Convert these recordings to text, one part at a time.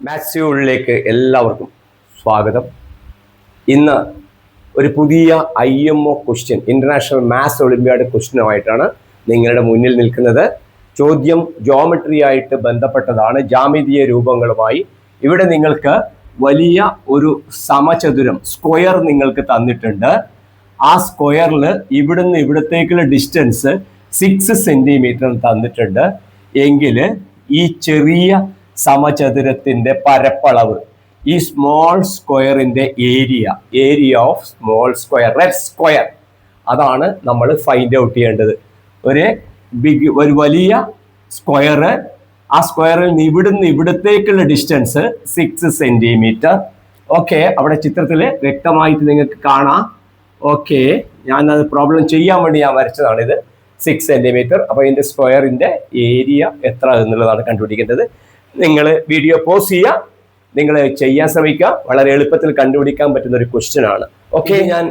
മാത്സ്യൂളിലേക്ക് എല്ലാവർക്കും സ്വാഗതം. ഇന്ന് ഒരു പുതിയ IMO question, international maths olympiad ക്വസ്റ്റ്യനുമായിട്ടാണ് നിങ്ങളുടെ മുന്നിൽ നിൽക്കുന്നത്. ചോദ്യം ജോമെട്രി ആയിട്ട് ബന്ധപ്പെട്ടതാണ്, ജാമിതീയ രൂപങ്ങളുമായി. ഇവിടെ നിങ്ങൾക്ക് വലിയ ഒരു സമചതുരം സ്ക്വയർ നിങ്ങൾക്ക് തന്നിട്ടുണ്ട്. ആ സ്ക്വയറിൽ ഇവിടുന്ന് ഇവിടത്തേക്കുള്ള ഡിസ്റ്റൻസ് 6 സെന്റിമീറ്റർ തന്നിട്ടുണ്ട്. എങ്കിൽ ഈ ചെറിയ സമചതുരത്തിന്റെ പരപ്പളവ്, ഈ സ്മോൾ സ്ക്വയറിന്റെ area of small square, red square, അതാണ് നമ്മൾ ഫൈൻഡ് ഔട്ട് ചെയ്യേണ്ടത്. ഒരു വലിയ സ്ക്വയർ, ആ സ്ക്വയറിൽ നിന്ന് ഇവിടുന്ന് ഇവിടത്തേക്കുള്ള ഡിസ്റ്റൻസ് 6 സെന്റിമീറ്റർ. ഓക്കെ, അവിടെ ചിത്രത്തിൽ വ്യക്തമായിട്ട് നിങ്ങൾക്ക് കാണാം. ഓക്കെ, ഞാനത് പ്രോബ്ലം ചെയ്യാൻ വേണ്ടി ഞാൻ വരച്ചതാണിത്. 6 സെന്റിമീറ്റർ. അപ്പോൾ ഇതിന്റെ സ്ക്വയറിന്റെ ഏരിയ എത്ര എന്നുള്ളതാണ് കണ്ടുപിടിക്കേണ്ടത്. നിങ്ങൾ വീഡിയോ പോസ് ചെയ്യുക, നിങ്ങൾ ചെയ്യാൻ ശ്രമിക്കുക. വളരെ എളുപ്പത്തിൽ കണ്ടുപിടിക്കാൻ പറ്റുന്ന ഒരു ക്വസ്റ്റ്യൻ ആണ്. ഓക്കെ, ഞാൻ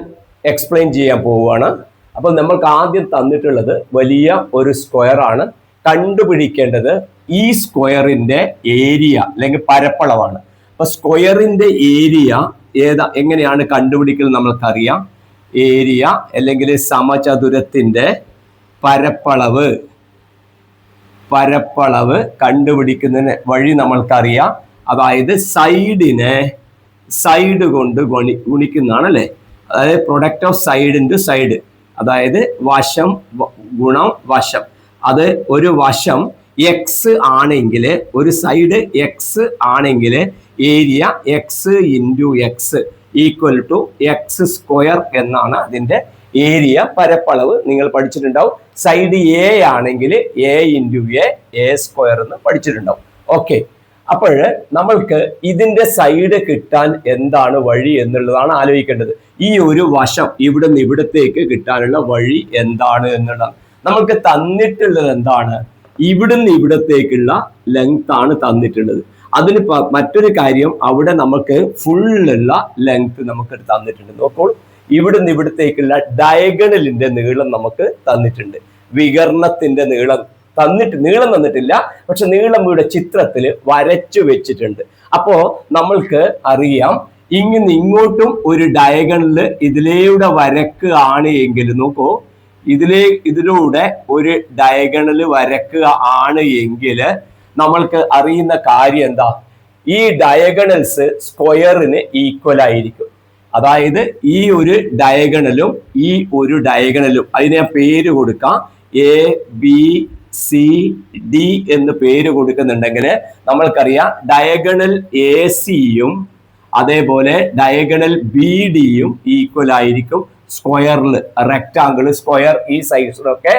എക്സ്പ്ലെയിൻ ചെയ്യാൻ പോവുകയാണ്. അപ്പോൾ നമ്മൾക്ക് ആദ്യം തന്നിട്ടുള്ളത് വലിയ ഒരു സ്ക്വയർ ആണ്. കണ്ടുപിടിക്കേണ്ടത് ഈ സ്ക്വയറിന്റെ ഏരിയ അല്ലെങ്കിൽ പരപ്പളവാണ്. അപ്പൊ സ്ക്വയറിന്റെ ഏരിയ എങ്ങനെയാണ് കണ്ടുപിടിക്കുന്നത് നമ്മൾക്കറിയാം. ഏരിയ അല്ലെങ്കിൽ സമചതുരത്തിന്റെ പരപ്പളവ് കണ്ടുപിടിക്കുന്നതിന് വഴി നമ്മൾക്കറിയാം. അതായത് സൈഡിനെ സൈഡ് കൊണ്ട് ഗുണിക്കുന്നതാണ് അല്ലേ. അതായത് product of side into side, അതായത് വശം ഗുണം വശം. അത് ഒരു വശം എക്സ് ആണെങ്കിൽ, ഒരു സൈഡ് എക്സ് ആണെങ്കിൽ area X into X equal to X square എന്നാണ് അതിൻ്റെ ഏരിയ, പരപ്പളവ്. നിങ്ങൾ പഠിച്ചിട്ടുണ്ടാവും. സൈഡ് എ ആണെങ്കിൽ എ ഇൻറ്റു എ സ്ക്വയർ എന്ന് പഠിച്ചിട്ടുണ്ടാവും. ഓക്കെ, അപ്പോൾ നമ്മൾക്ക് ഇതിന്റെ സൈഡ് കിട്ടാൻ എന്താണ് വഴി എന്നുള്ളതാണ് ആലോചിക്കേണ്ടത്. ഈ ഒരു വശം ഇവിടുന്ന് ഇവിടത്തേക്ക് കിട്ടാനുള്ള വഴി എന്താണ് എന്നുള്ളതാണ്. നമ്മൾക്ക് തന്നിട്ടുള്ളത് എന്താണ്? ഇവിടുന്ന് ഇവിടത്തേക്കുള്ള ലെങ്ത് ആണ് തന്നിട്ടുള്ളത്. അതിന് മറ്റൊരു കാര്യം, അവിടെ നമുക്ക് ഫുള്ളുള്ള ലെങ്ത് നമുക്ക് തന്നിട്ടുണ്ട്. നോക്കൂ, ഇവിടുന്ന് ഇവിടത്തേക്കുള്ള ഡയഗണലിന്റെ നീളം നമുക്ക് തന്നിട്ടുണ്ട്. വികർണത്തിന്റെ നീളം നീളം തന്നിട്ടില്ല, പക്ഷെ നീളം ഇവിടെ ചിത്രത്തിൽ വരച്ചു വെച്ചിട്ടുണ്ട്. അപ്പോ നമ്മൾക്ക് അറിയാം, ഇങ്ങോട്ടും ഒരു ഡയഗണല് ഇതിലൂടെ വരക്കുകയാണ് എങ്കിൽ, നോക്കൂ, ഇതിലൂടെ ഒരു ഡയഗണല് വരക്കുക ആണ് എങ്കിൽ നമ്മൾക്ക് അറിയുന്ന കാര്യം എന്താ? ഈ ഡയഗണൽസ് സ്ക്വയറിന് ഈക്വൽ ആയിരിക്കും. അതായത് ഈ ഒരു ഡയഗണലും ഈ ഒരു ഡയഗണലും, അതിന് ഞാൻ പേര് കൊടുക്കാം, ABCD എന്ന് പേര് കൊടുക്കുന്നുണ്ടെങ്കിൽ നമ്മൾക്കറിയാം ഡയഗണൽ AC-യും അതേപോലെ ഡയഗണൽ BD-യും ഈക്വൽ ആയിരിക്കും സ്ക്വയറിൽ. റെക്ടാങ്കിൾ, സ്ക്വയർ, ഈ സൈഡ്സിലൊക്കെ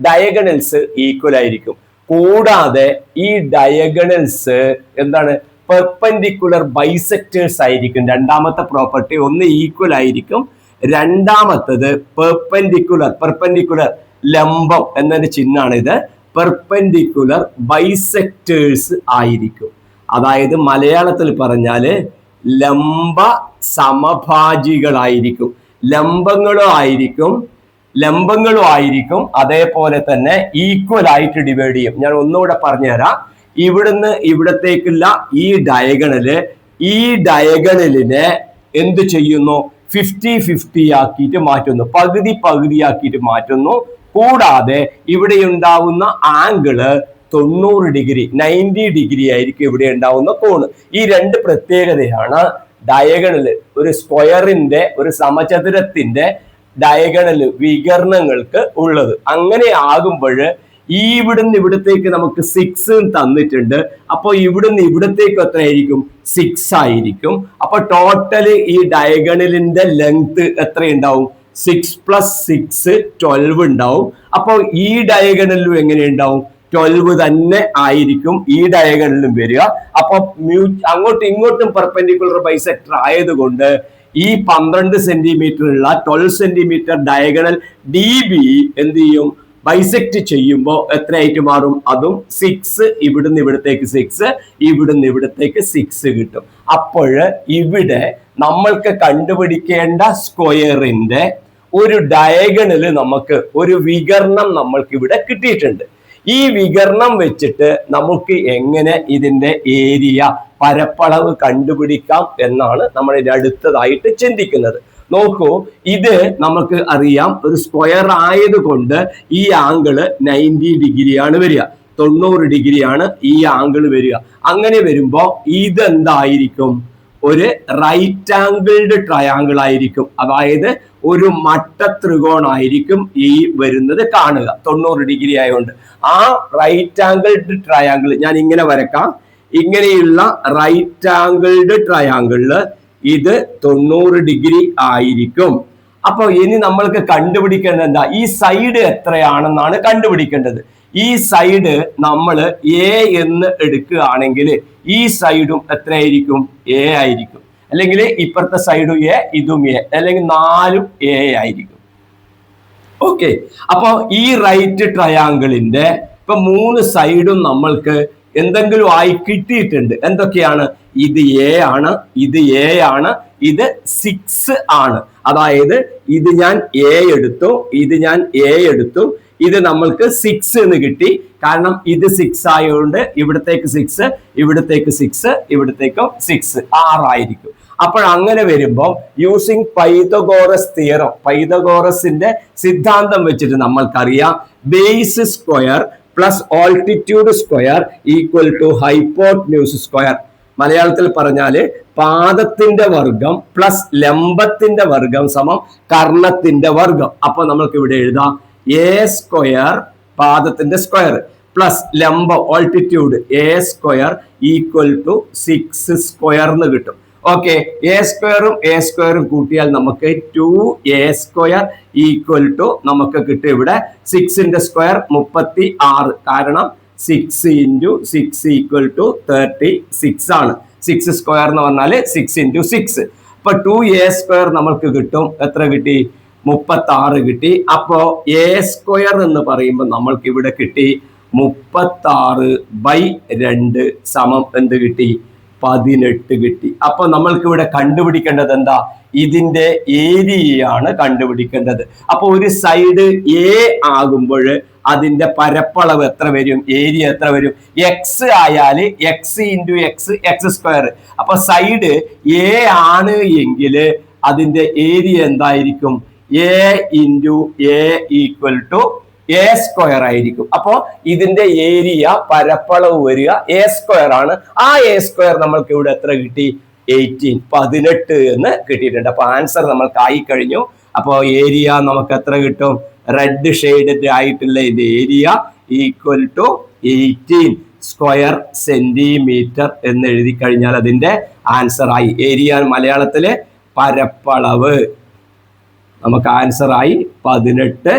ഡയഗണൽസ് ഈക്വൽ ആയിരിക്കും. കൂടാതെ ഈ ഡയഗണൽസ് എന്താണ്? പെർപെൻഡിക്കുലർ ബൈസെക്ടേഴ്സ് ആയിരിക്കും. രണ്ടാമത്തെ പ്രോപ്പർട്ടി, ഒന്ന് ഈക്വൽ ആയിരിക്കും, രണ്ടാമത്തത് പെർപെൻഡിക്കുലർ ലംബം എന്നൊരു ചിഹ്നമാണ് ഇത്. പെർപെൻഡിക്കുലർ ബൈസെക്ടേഴ്സ് ആയിരിക്കും. അതായത് മലയാളത്തിൽ പറഞ്ഞാല് ലംബ സമഭാജികളായിരിക്കും. ലംബങ്ങളും ആയിരിക്കും അതേപോലെ തന്നെ ഈക്വൽ ആയിട്ട് ഡിവൈഡ് ചെയ്യും. ഞാൻ ഒന്നുകൂടെ പറഞ്ഞുതരാം. ഇവിടുന്ന് ഇവിടത്തേക്കുള്ള ഈ ഡയഗണലിനെ എന്ത് ചെയ്യുന്നു? 50-50 ആക്കിയിട്ട് മാറ്റുന്നു, പകുതിയാക്കിയിട്ട് മാറ്റുന്നു. കൂടാതെ ഇവിടെ ഉണ്ടാവുന്ന ആംഗിള് 90 ഡിഗ്രി, 90 ഡിഗ്രി ആയിരിക്കും ഇവിടെ ഉണ്ടാവുന്ന കോണ്. ഈ രണ്ട് പ്രത്യേകതയാണ് ഡയഗണല്, ഒരു സ്ക്വയറിന്റെ, ഒരു സമചതുരത്തിന്റെ ഡയഗണല് വികരണങ്ങൾക്ക് ഉള്ളത്. അങ്ങനെ ആകുമ്പോൾ ഇവിടുന്ന് ഇവിടത്തേക്ക് നമുക്ക് 6 തന്നിട്ടുണ്ട്. അപ്പോൾ ഇവിടുന്ന് ഇവിടത്തേക്ക് എത്രയായിരിക്കും? 6 ആയിരിക്കും. അപ്പൊ ടോട്ടല് ഈ ഡയഗണലിന്റെ ലെങ്ത് എത്രയുണ്ടാവും? 6 + 6 12 ഉണ്ടാവും. അപ്പോൾ ഈ ഡയഗണലിലും എങ്ങനെ ഉണ്ടാവും? 12 തന്നെ ആയിരിക്കും ഈ ഡയഗണലിലും വരിക. അപ്പൊ അങ്ങോട്ടും ഇങ്ങോട്ടും പെർപെൻഡിക്കുലർ ബൈസെക്ടർ ആയതുകൊണ്ട് ഈ 12 സെന്റിമീറ്റർ ഉള്ള 12 സെന്റിമീറ്റർ ഡയഗണൽ DB എന്ത് ചെയ്യും? ബൈസെക്ട് ചെയ്യുമ്പോൾ എത്രയായിട്ട് മാറും? അതും 6, ഇവിടുന്ന് ഇവിടത്തേക്ക് 6, ഇവിടുന്ന് ഇവിടത്തേക്ക് 6 കിട്ടും. അപ്പോൾ ഇവിടെ നമ്മൾക്ക് കണ്ടുപിടിക്കേണ്ട സ്ക്വയറിന്റെ ഒരു ഡയഗണല്, നമുക്ക് ഒരു വികരണം നമ്മൾക്ക് ഇവിടെ കിട്ടിയിട്ടുണ്ട്. ഈ വികരണം വെച്ചിട്ട് നമുക്ക് എങ്ങനെ ഇതിന്റെ ഏരിയ പരപ്പളവ് കണ്ടുപിടിക്കാം എന്നാണ് നമ്മൾ അടുത്തതായിട്ട് ചിന്തിക്കുന്നത്. നോക്കൂ, ഇത് നമുക്ക് അറിയാം, ഒരു സ്ക്വയർ ആയതുകൊണ്ട് ഈ ആംഗിള് 90 ഡിഗ്രിയാണ് വരിക, 90 ഡിഗ്രിയാണ് ഈ ആംഗിൾ വരിക. അങ്ങനെ വരുമ്പോ ഇതെന്തായിരിക്കും? ഒരു റൈറ്റ് ആംഗിൾഡ് ട്രയാങ്കിൾ ആയിരിക്കും. അതായത് ഒരു മട്ട ത്രികോണായിരിക്കും ഈ വരുന്നത് കാണുക, 90 ഡിഗ്രി ആയതുകൊണ്ട്. ആ റൈറ്റ് ആംഗിൾഡ് ട്രയാങ്കിൾ ഞാൻ ഇങ്ങനെ വരക്കാം. ഇങ്ങനെയുള്ള റൈറ്റ് ആംഗിൾഡ് ട്രയാങ്കിളില് ഇത് 90 ഡിഗ്രി ആയിരിക്കും. അപ്പൊ ഇനി നമ്മൾക്ക് കണ്ടുപിടിക്കേണ്ടത് എന്താ? ഈ സൈഡ് എത്രയാണെന്നാണ് കണ്ടുപിടിക്കേണ്ടത്. ഈ സൈഡ് നമ്മൾ എ എന്ന് എടുക്കുകയാണെങ്കിൽ ഈ സൈഡും എത്രയായിരിക്കും? എ ആയിരിക്കും. അല്ലെങ്കിൽ ഇപ്പുറത്തെ സൈഡും എ, ഇതും എ, അല്ലെങ്കിൽ 4ഉം എ ആയിരിക്കും. ഓക്കെ, അപ്പൊ ഈ റൈറ്റ് ട്രയാങ്കിളിന്റെ ഇപ്പൊ 3 സൈഡും നമ്മൾക്ക് എന്തെങ്കിലും ആയി കിട്ടിയിട്ടുണ്ട്. എന്തൊക്കെയാണ്? ഇത് എ ആണ്, ഇത് എ ആണ്, ഇത് 6 ആണ്. അതായത് ഇത് ഞാൻ എ എടുത്തു, ഇത് ഞാൻ എ എടുത്തു, ഇത് നമ്മൾക്ക് 6 എന്ന് കിട്ടി. കാരണം ഇത് 6 ആയതുകൊണ്ട് ഇവിടത്തേക്ക് 6, ഇവിടത്തേക്ക് 6, ഇവിടത്തേക്കും 6, 6 ആയിരിക്കും. അപ്പോൾ അങ്ങനെ വരുമ്പോൾ യൂസിങ് പൈതഗോറസ് തിയറം, പൈതഗോറസിന്റെ സിദ്ധാന്തം വെച്ചിട്ട് നമ്മൾക്കറിയാം base square plus altitude square equal to hypotenuse square. മലയാളത്തിൽ പറഞ്ഞാല് പാദത്തിന്റെ വർഗം പ്ലസ് ലംബത്തിന്റെ വർഗം സമം കർണത്തിന്റെ വർഗം. അപ്പൊ നമ്മൾക്ക് ഇവിടെ എഴുതാം എ സ്ക്വയർ പാദത്തിന്റെ സ്ക്വയർ പ്ലസ് ലംബം altitude A square equal to 6 square എന്ന് കിട്ടും. ഓക്കെ, എ സ്ക്വയറും കൂട്ടിയാൽ നമുക്ക് 2a സ്ക്വയർ ഈക്വൽ ടു നമുക്ക് കിട്ടും ഇവിടെ 6ന്റെ സ്ക്വയർ 36. കാരണം 6 × 6 ഈക്വൽ ടു 36 ആണ്. 6 സ്ക്വയർ എന്ന് പറഞ്ഞാല് 6 × 6. അപ്പൊ 2a സ്ക്വയർ നമ്മൾക്ക് കിട്ടും. എത്ര കിട്ടി? 36 കിട്ടി. അപ്പോ എ സ്ക്വയർ എന്ന് പറയുമ്പോൾ നമ്മൾക്ക് ഇവിടെ കിട്ടി 36/2 സമം എന്ത് കിട്ടി? 18 കിട്ടി. അപ്പൊ നമ്മൾക്ക് ഇവിടെ കണ്ടുപിടിക്കേണ്ടത് എന്താ? ഇതിന്റെ ഏരിയയാണ് കണ്ടുപിടിക്കേണ്ടത്. അപ്പൊ ഒരു സൈഡ് എ ആകുമ്പോൾ അതിന്റെ പരപ്പളവ് എത്ര വരും? ഏരിയ എത്ര വരും? എക്സ് ആയാല് X into X, X square. അപ്പൊ സൈഡ് എ ആണ് എങ്കിൽ അതിന്റെ ഏരിയ എന്തായിരിക്കും? A into A equal to A square ആയിരിക്കും. അപ്പോ ഇതിന്റെ ഏരിയ പരപ്പളവ് വരിക എ സ്ക്വയർ ആണ്. ആ എ സ്ക്വയർ നമ്മൾക്ക് ഇവിടെ എത്ര കിട്ടി? 18 എന്ന് കിട്ടിയിട്ടുണ്ട്. അപ്പൊ ആൻസർ നമ്മൾക്ക് ആയി കഴിഞ്ഞു. അപ്പോ ഏരിയ നമുക്ക് എത്ര കിട്ടും? റെഡ് ഷെയ്ഡ് ആയിട്ടുള്ള ഇത് area equal to 18 square centimetre എന്ന് എഴുതി കഴിഞ്ഞാൽ അതിന്റെ ആൻസർ ആയി. ഏരിയ മലയാളത്തില് പരപ്പളവ് നമുക്ക് ആൻസർ ആയി 18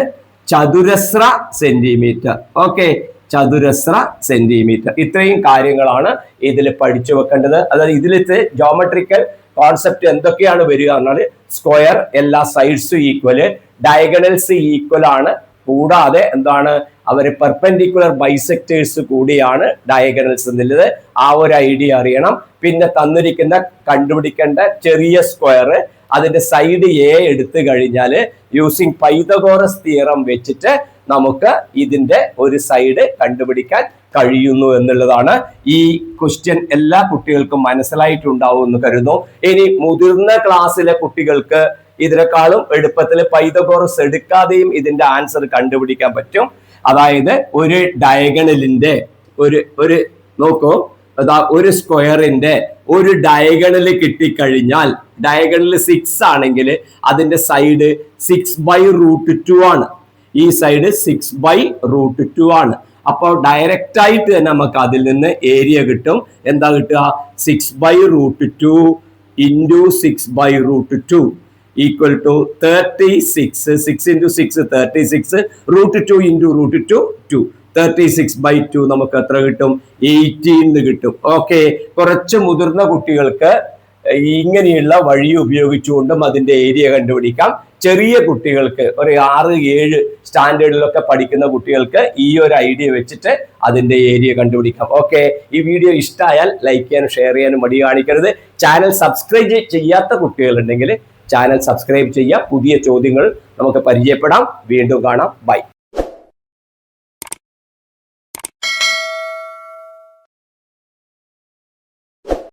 ചതുരശ്ര സെന്റിമീറ്റർ. ഓക്കെ, ചതുരശ്ര സെന്റിമീറ്റർ. ഇത്രയും കാര്യങ്ങളാണ് ഇതിൽ പഠിച്ചു വെക്കേണ്ടത്. അതായത് ഇതിലത്തെ ജോമെട്രിക്കൽ കോൺസെപ്റ്റ് എന്തൊക്കെയാണ് വരിക എന്നാൽ സ്ക്വയർ എല്ലാ സൈഡ്സും ഈക്വല്, ഡയഗണൽസ് ഈക്വൽ ആണ്. കൂടാതെ എന്താണ്? അവര് പെർപെൻഡിക്കുലർ ബൈസെക്ടേഴ്സ് കൂടിയാണ് ഡയഗണൽസ് എന്നുള്ളത്. ആ ഒരു ഐഡിയ അറിയണം. പിന്നെ തന്നിരിക്കുന്ന കണ്ടുപിടിക്കേണ്ട ചെറിയ സ്ക്വയർ, അതിന്റെ സൈഡ് എ എടുത്തു കഴിഞ്ഞാൽ യൂസിങ് പൈതഗോറസ് തിയറം വെച്ചിട്ട് നമുക്ക് ഇതിന്റെ ഒരു സൈഡ് കണ്ടുപിടിക്കാൻ കഴിയുന്നു എന്നുള്ളതാണ്. ഈ ക്വസ്റ്റ്യൻ എല്ലാ കുട്ടികൾക്കും മനസ്സിലായിട്ടുണ്ടാവും എന്ന് കരുതുന്നു. ഇനി മുതിർന്ന ക്ലാസ്സിലെ കുട്ടികൾക്ക് ഇതിനേക്കാളും എളുപ്പത്തിൽ പൈതഗോറസ് എടുക്കാതെയും ഇതിന്റെ ആൻസർ കണ്ടുപിടിക്കാൻ പറ്റും. അതായത് ഒരു ഡയഗണലിന്റെ ഒരു നോക്കൂ, ഒരു സ്ക്വയറിന്റെ ഒരു ഡയഗണല് കിട്ടിക്കഴിഞ്ഞാൽ, ഡയഗണല് 6 ആണെങ്കിൽ അതിന്റെ സൈഡ് 6/√2 ആണ്. ഈ സൈഡ് 6/√2 ആണ്. അപ്പോൾ ഡയറക്റ്റ് ആയിട്ട് തന്നെ നമുക്ക് അതിൽ നിന്ന് ഏരിയ കിട്ടും. എന്താ കിട്ടുക? 6/√2 ഇൻറ്റു 6/√2 ഈക്വൽ ടു 36. 6 × 6 36, √2 ഇൻറ്റു √2 2, 36/2 നമുക്ക് എത്ര കിട്ടും? 18 കിട്ടും. ഓക്കെ, കുറച്ച് മുതിർന്ന കുട്ടികൾക്ക് ഇങ്ങനെയുള്ള വഴി ഉപയോഗിച്ചുകൊണ്ടും അതിന്റെ ഏരിയ കണ്ടുപിടിക്കാം. ചെറിയ കുട്ടികൾക്ക് ഒരു 6-7 സ്റ്റാൻഡേർഡിലൊക്കെ പഠിക്കുന്ന കുട്ടികൾക്ക് ഈ ഒരു ഐഡിയ വെച്ചിട്ട് അതിന്റെ ഏരിയ കണ്ടുപിടിക്കാം. ഓക്കെ, ഈ വീഡിയോ ഇഷ്ടമായാൽ ലൈക്ക് ചെയ്യാനും ഷെയർ ചെയ്യാനും മടി കാണിക്കരുത്. ചാനൽ സബ്സ്ക്രൈബ് ചെയ്യാത്ത കുട്ടികളുണ്ടെങ്കിൽ ചാനൽ സബ്സ്ക്രൈബ് ചെയ്യുക. പുതിയ ചോദ്യങ്ങൾ നമുക്ക് പരിചയപ്പെടാം. വീണ്ടും കാണാം. ബൈ.